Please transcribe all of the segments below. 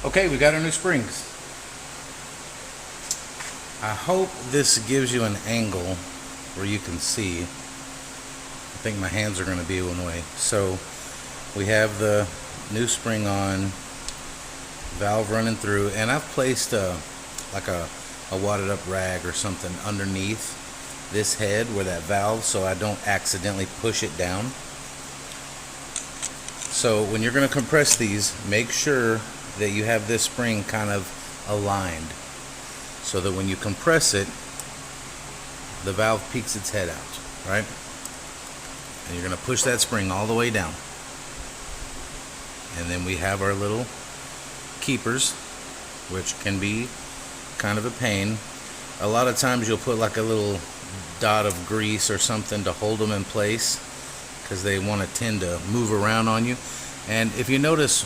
Okay, we got our new springs. I hope this gives you an angle where you can see. I think my hands are going to be one way. So we have the new spring on, valve running through, and I've placed like a wadded up rag or something underneath this head where that valve, so I don't accidentally push it down. So when you're going to compress these, make sure that you have this spring kind of aligned so that when you compress it, the valve peeks its head out, right? And you're going to push that spring all the way down. And then we have our little keepers, which can be kind of a pain. A lot of times you'll put like a little dot of grease or something to hold them in place because they want to tend to move around on you. And if you notice,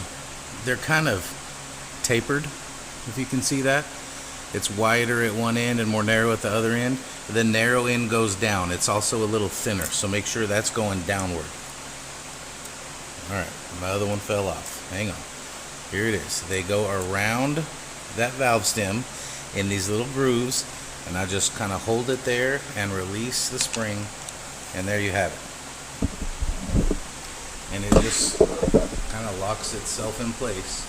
they're kind of tapered, if you can see that. It's wider at one end and more narrow at the other end. The narrow end goes down. It's also a little thinner, so make sure that's going downward. Alright, my other one fell off. Hang on. Here it is. They go around that valve stem in these little grooves, and I just kind of hold it there and release the spring, and there you have it. And it just kind of locks itself in place.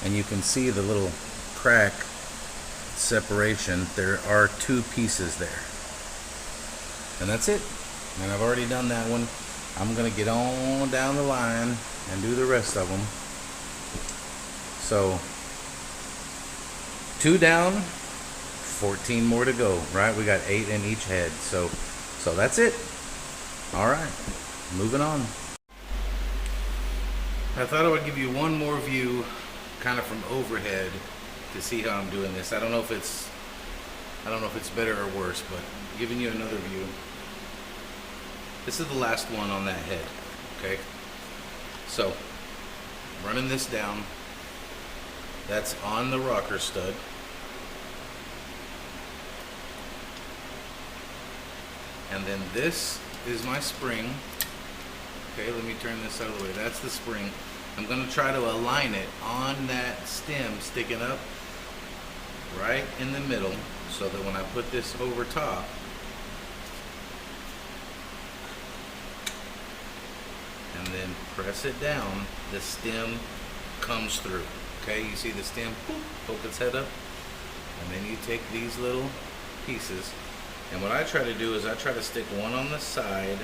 And you can see the little crack separation. There are two pieces there. And that's it. And I've already done that one. I'm going to get on down the line and do the rest of them. So 2 down, 14 more to go, right? We got 8 in each head. So that's it. All right, moving on. I thought I would give you one more view kind of from overhead to see how I'm doing this. I don't know if it's better or worse, but giving you another view. This is the last one on that head, okay? So, running this down, that's on the rocker stud. And then this is my spring. Okay, let me turn this out of the way. That's the spring. I'm going to try to align it on that stem sticking up right in the middle so that when I put this over top, and then press it down, the stem comes through. Okay, you see the stem poke its head up, and then you take these little pieces, and what I try to do is I try to stick one on the side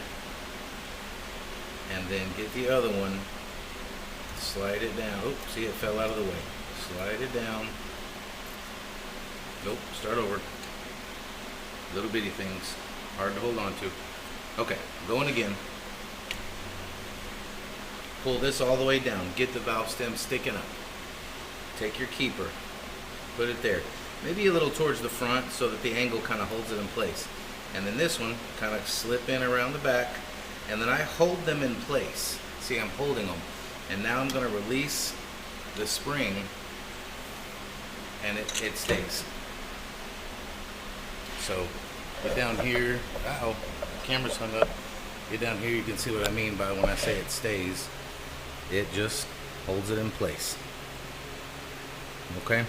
and then get the other one, slide it down. Oh, see, it fell out of the way. Slide it down. Nope, start over. Little bitty things, hard to hold on to. Okay, going again. Pull this all the way down. Get the valve stem sticking up. Take your keeper. Put it there. Maybe a little towards the front so that the angle kind of holds it in place. And then this one, kind of slip in around the back. And then I hold them in place. See, I'm holding them. And now I'm going to release the spring. And it stays. So, get down here. Uh-oh, the camera's hung up. Get down here, you can see what I mean by when I say it stays. It just holds it in place. Okay?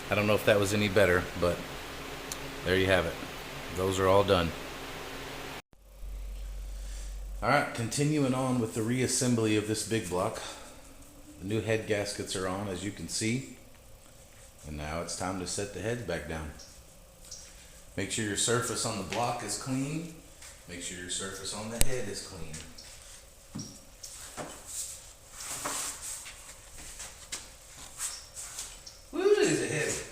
I don't know if that was any better, but there you have it. Those are all done. Alright, continuing on with the reassembly of this big block. The new head gaskets are on, as you can see. And now it's time to set the heads back down. Make sure your surface on the block is clean. Make sure your surface on the head is clean. Woo, is it heavy?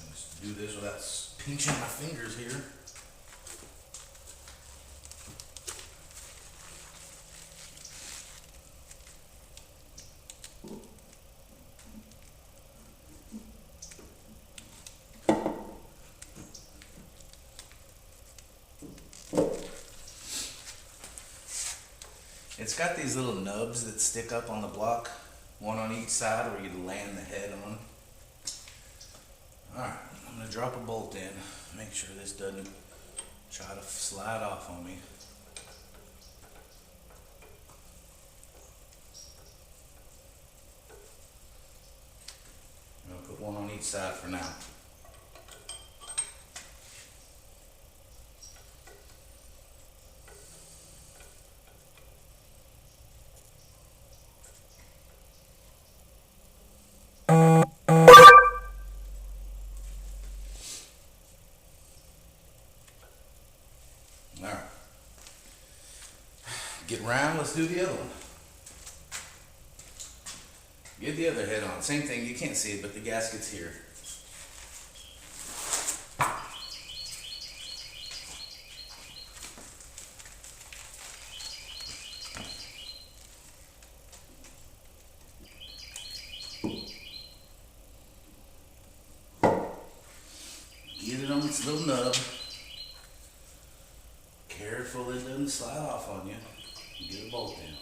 Let's do this without pinching my fingers here. It's got these little nubs that stick up on the block, one on each side where you land the head on. Alright, I'm going to drop a bolt in, make sure this doesn't try to slide off on me. each side for now. Alright. Get round, let's do the other one. Get the other head on. Same thing, you can't see it, but the gasket's here. Get it on its little nub. Careful it doesn't slide off on you. Get a bolt in.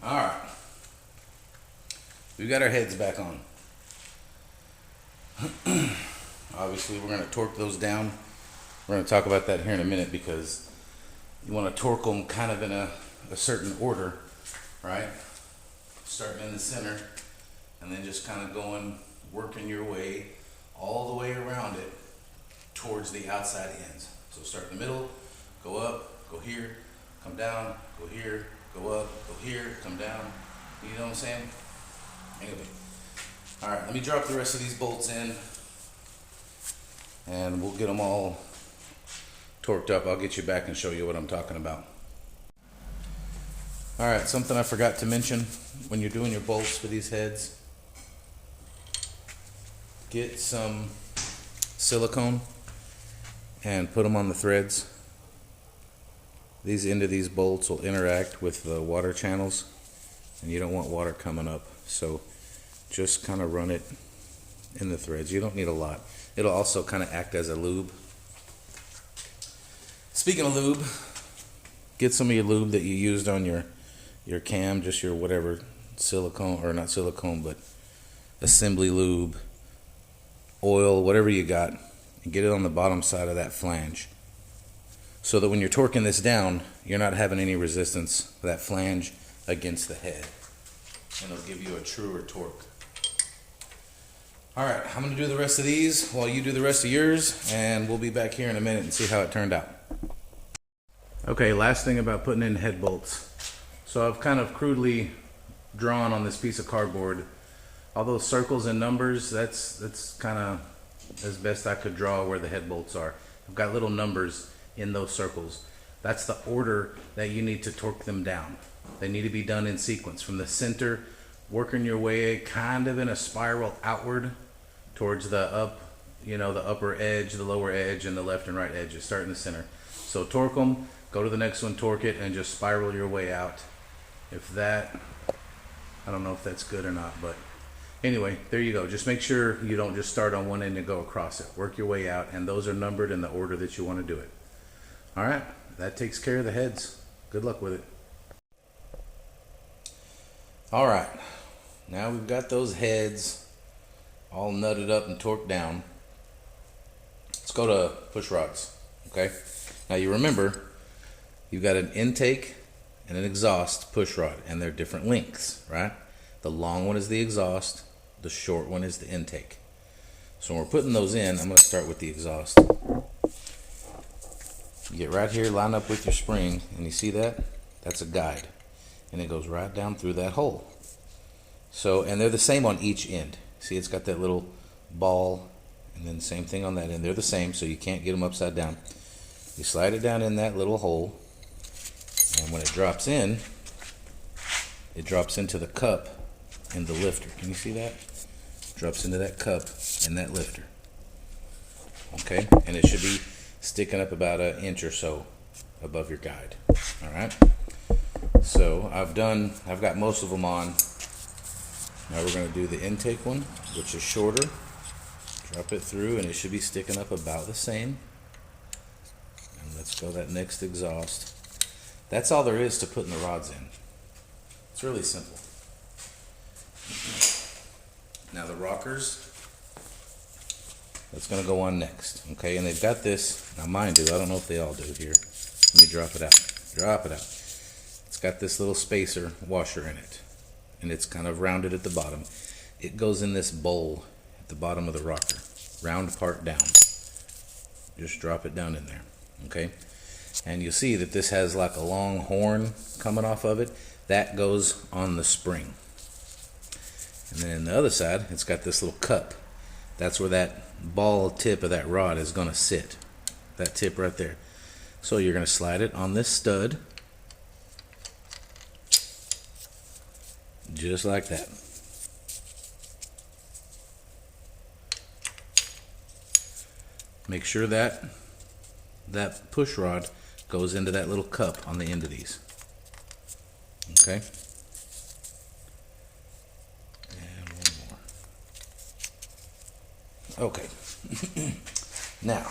Alright. We've got our heads back on. Obviously, we're going to torque those down. We're going to talk about that here in a minute because you want to torque them kind of in a certain order, right? Starting in the center and then just kind of going, working your way all the way around it towards the outside ends. So start in the middle, go up, go here, come down, go here, go up, go here, come down. You know what I'm saying? Anyway. Alright, let me drop the rest of these bolts in and we'll get them all torqued up. I'll get you back and show you what I'm talking about. Alright, something I forgot to mention when you're doing your bolts for these heads. Get some silicone and put them on the threads. These end of these bolts will interact with the water channels and you don't want water coming up, so just kind of run it in the threads. You don't need a lot. It'll also kind of act as a lube. Speaking of lube, get some of your lube that you used on your cam, just your whatever silicone, or not silicone, but assembly lube, oil, whatever you got, and get it on the bottom side of that flange so that when you're torquing this down, you're not having any resistance of that flange against the head, and it'll give you a truer torque. Alright, I'm going to do the rest of these while you do the rest of yours, and we'll be back here in a minute and see how it turned out. Okay, last thing about putting in head bolts. So I've kind of crudely drawn on this piece of cardboard all those circles and numbers. That's kind of as best I could draw where the head bolts are. I've got little numbers in those circles. That's the order that you need to torque them down. They need to be done in sequence from the center, working your way kind of in a spiral outward towards the upper edge, the lower edge, and the left and right edges. Start in the center. So torque them, go to the next one, torque it, and just spiral your way out. If that, I don't know if that's good or not, but anyway, there you go. Just make sure you don't just start on one end and go across it. Work your way out, and those are numbered in the order that you want to do it. All right, that takes care of the heads. Good luck with it. All right, now we've got those heads all nutted up and torqued down. Let's go to push rods, okay? Now you remember, you've got an intake and an exhaust push rod, and they're different lengths, right? The long one is the exhaust, the short one is the intake. So when we're putting those in, I'm going to start with the exhaust. You get right here, line up with your spring, and you see that? That's a guide, and it goes right down through that hole. So, and they're the same on each end. See, it's got that little ball, and then same thing on that end. They're the same, so you can't get them upside down. You slide it down in that little hole, and when it drops in, it drops into the cup in the lifter. Can you see that? Drops into that cup in that lifter. Okay, and it should be sticking up about an inch or so above your guide. All right. So I've got most of them on. Now we're going to do the intake one, which is shorter. Drop it through, and it should be sticking up about the same. And let's go that next exhaust. That's all there is to putting the rods in. It's really simple. Now the rockers, that's going to go on next, okay? And they've got this, now mine do, I don't know if they all do here. Let me drop it out. Drop it out. It's got this little spacer washer in it, and it's kind of rounded at the bottom. It goes in this bowl at the bottom of the rocker, round part down. Just drop it down in there, okay? And you'll see that this has like a long horn coming off of it. That goes on the spring. And then on the other side, it's got this little cup. That's where that ball tip of that rod is going to sit. That tip right there. So you're going to slide it on this stud. Just like that. Make sure that that push rod goes into that little cup on the end of these. Okay? And one more. Okay. Now,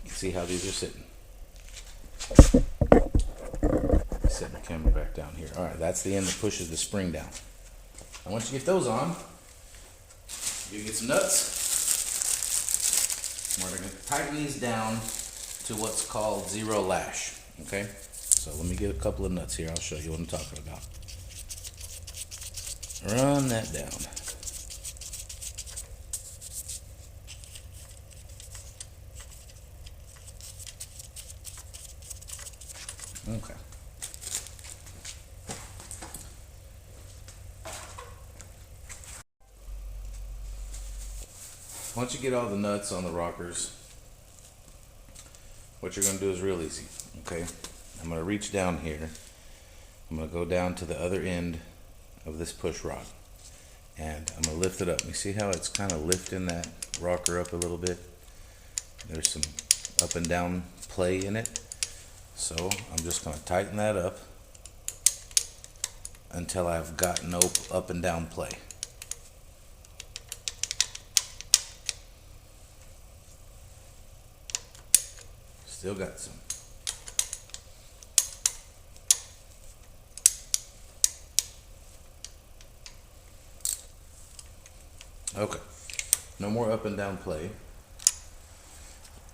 see how these are sitting. Set my camera back down here. Alright, that's the end that pushes the spring down. And once you get those on, you get some nuts. We're going to tighten these down to what's called zero lash. Okay? So let me get a couple of nuts here. I'll show you what I'm talking about. Run that down. Okay. Once you get all the nuts on the rockers, what you're going to do is real easy. Okay? I'm going to reach down here. I'm going to go down to the other end of this push rod. And I'm going to lift it up. You see how it's kind of lifting that rocker up a little bit? There's some up and down play in it. So I'm just going to tighten that up until I've got no up and down play. Still got some. Okay, no more up and down play.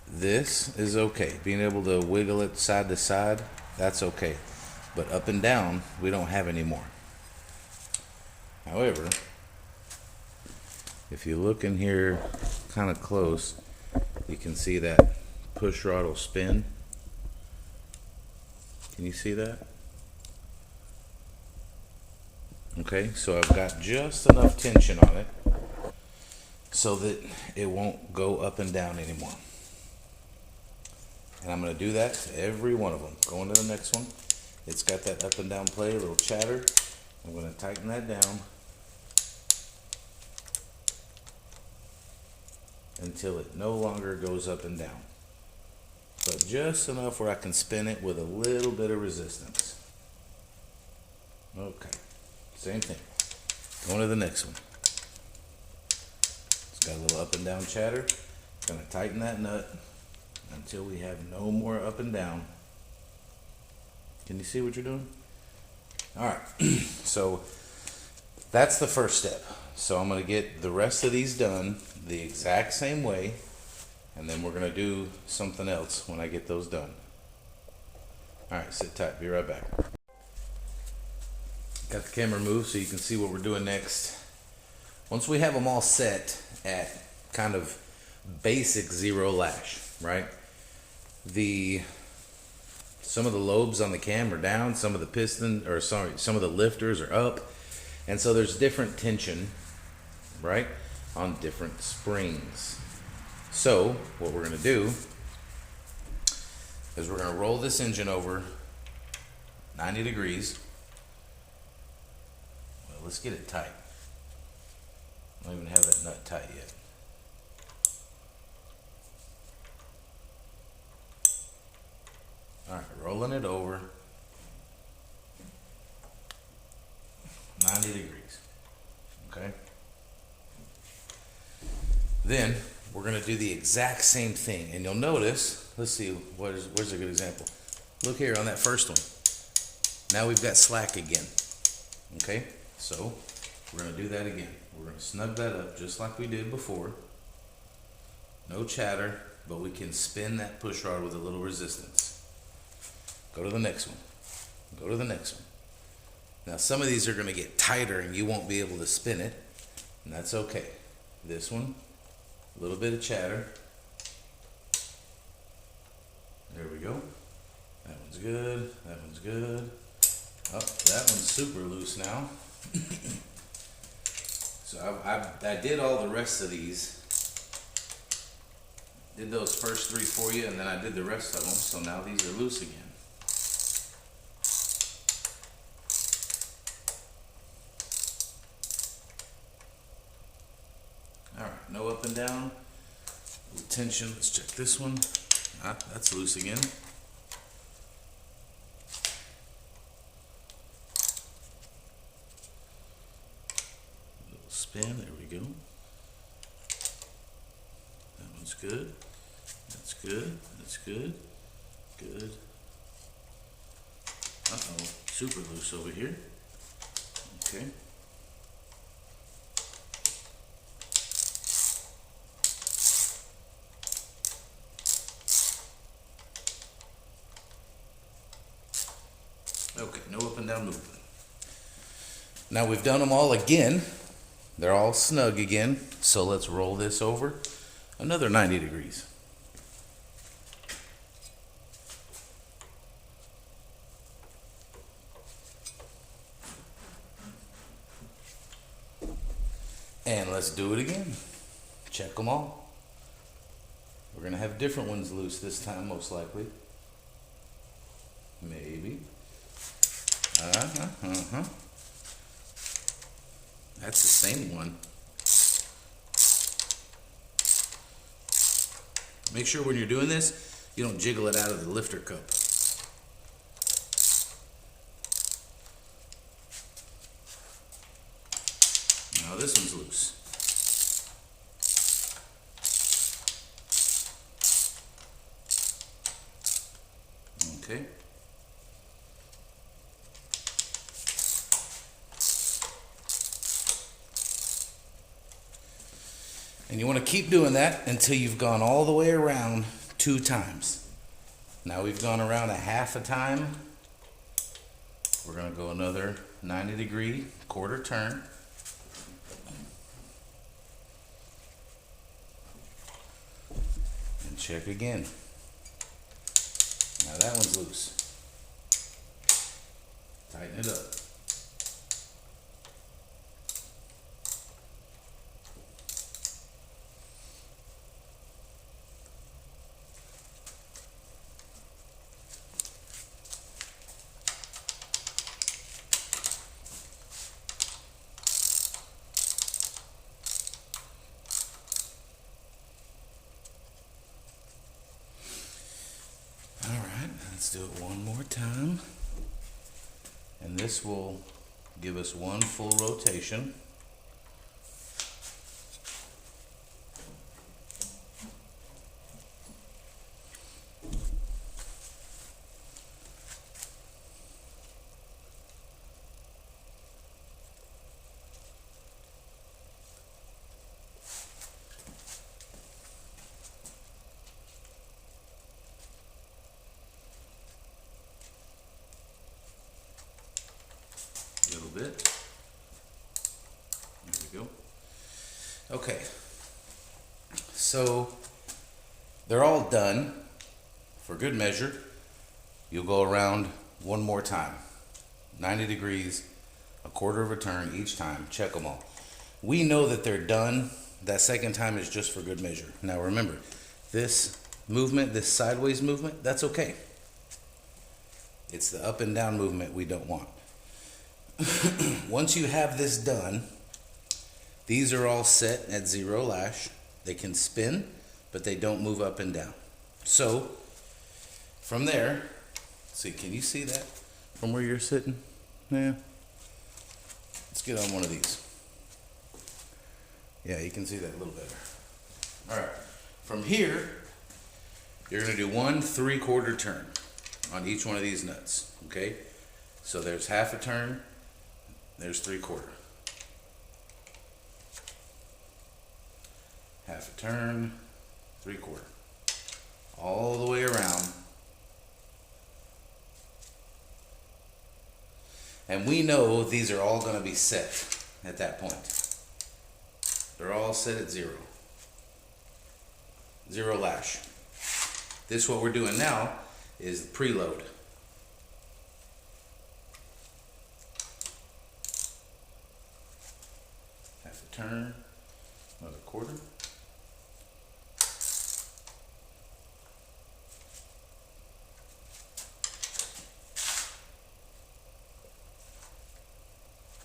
This is okay. Being able to wiggle it side to side, that's okay. But up and down, we don't have any more. However, if you look in here kind of close, you can see that push rod will spin. Can you see that? Okay, so I've got just enough tension on it so that it won't go up and down anymore. And I'm going to do that to every one of them. Going to the next one. It's got that up and down play, a little chatter. I'm going to tighten that down until it no longer goes up and down. But just enough where I can spin it with a little bit of resistance. Okay, same thing. Going to the next one. It's got a little up and down chatter. Gonna tighten that nut until we have no more up and down. Can you see what you're doing? All right, so that's the first step. So I'm gonna get the rest of these done the exact same way, and then we're gonna do something else when I get those done. All right, sit tight, be right back. Got the camera moved so you can see what we're doing next. Once we have them all set at kind of basic zero lash, right? Some of the lobes on the cam are down, some of the lifters are up, and so there's different tension, right, on different springs. So what we're gonna do is we're gonna roll this engine over 90 degrees. Well, let's get it tight. I don't even have that nut tight yet. All right, rolling it over 90 degrees, okay? Then we're gonna do the exact same thing, and you'll notice, let's see, where's a good example? Look here on that first one. Now we've got slack again, okay? So we're gonna do that again. We're going to snug that up just like we did before. No chatter, but we can spin that push rod with a little resistance. Go to the next one. Go to the next one. Now some of these are going to get tighter and you won't be able to spin it, and that's okay. This one, a little bit of chatter. There we go. That one's good. That one's good. Oh, that one's super loose now. So I did all the rest of these. Did those first 3 for you, and then I did the rest of them. So now these are loose again. All right, no up and down. Tension. Let's check this one. Ah, that's loose again. Little spin. There we go. That one's good. That's good. That's good. Good. Uh-oh. Super loose over here. Okay. Okay, no up and down movement. Now we've done them all again. They're all snug again. So let's roll this over another 90 degrees. And let's do it again. Check them all. We're going to have different ones loose this time, most likely. Maybe. That's the same one. Make sure when you're doing this, you don't jiggle it out of the lifter cup. Now this one's loose. Okay. And you want to keep doing that until you've gone all the way around 2 times. Now we've gone around a half a time. We're going to go another 90 degree quarter turn. And check again. Now that one's loose. Tighten it up. Let's do it one more time. And this will give us one full rotation. Bit. There we go. Okay, so they're all done. For good measure, you'll go around one more time, 90 degrees, a quarter of a turn each time. Check them all. We know that they're done. That second time is just for good measure. Now remember, this movement, this sideways movement, that's okay. It's the up and down movement we don't want. Once you have this done, these are all set at 0 lash. They can spin, but they don't move up and down. So from there, see, can you see that from where you're sitting? Yeah. Let's get on one of these. Yeah, you can see that a little better. All right. From here, you're going to do 1 3/4 turn on each one of these nuts. Okay? So there's half a turn. There's 3/4. half a turn, 3/4, all the way around. And we know these are all going to be set at that point. They're all set at 0. 0 lash. This, what we're doing now, is the preload. Half a turn, another 1/4.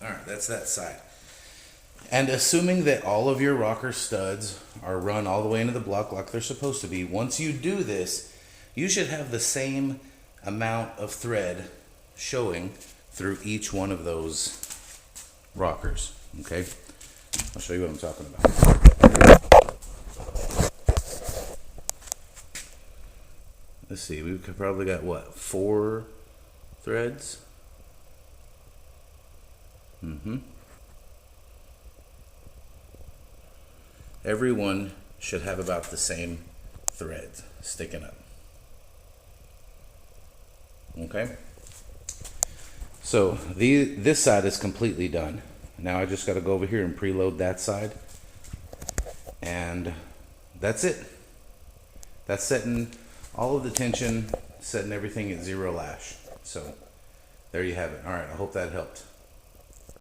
Alright, that's that side. And assuming that all of your rocker studs are run all the way into the block like they're supposed to be, once you do this, you should have the same amount of thread showing through each one of those rockers. Okay? I'll show you what I'm talking about. Let's see, we've probably got what, 4 threads? Everyone should have about the same threads sticking up. Okay? So this side is completely done. Now I just got to go over here and preload that side. And that's it. That's setting all of the tension, setting everything at 0 lash. So there you have it. All right, I hope that helped.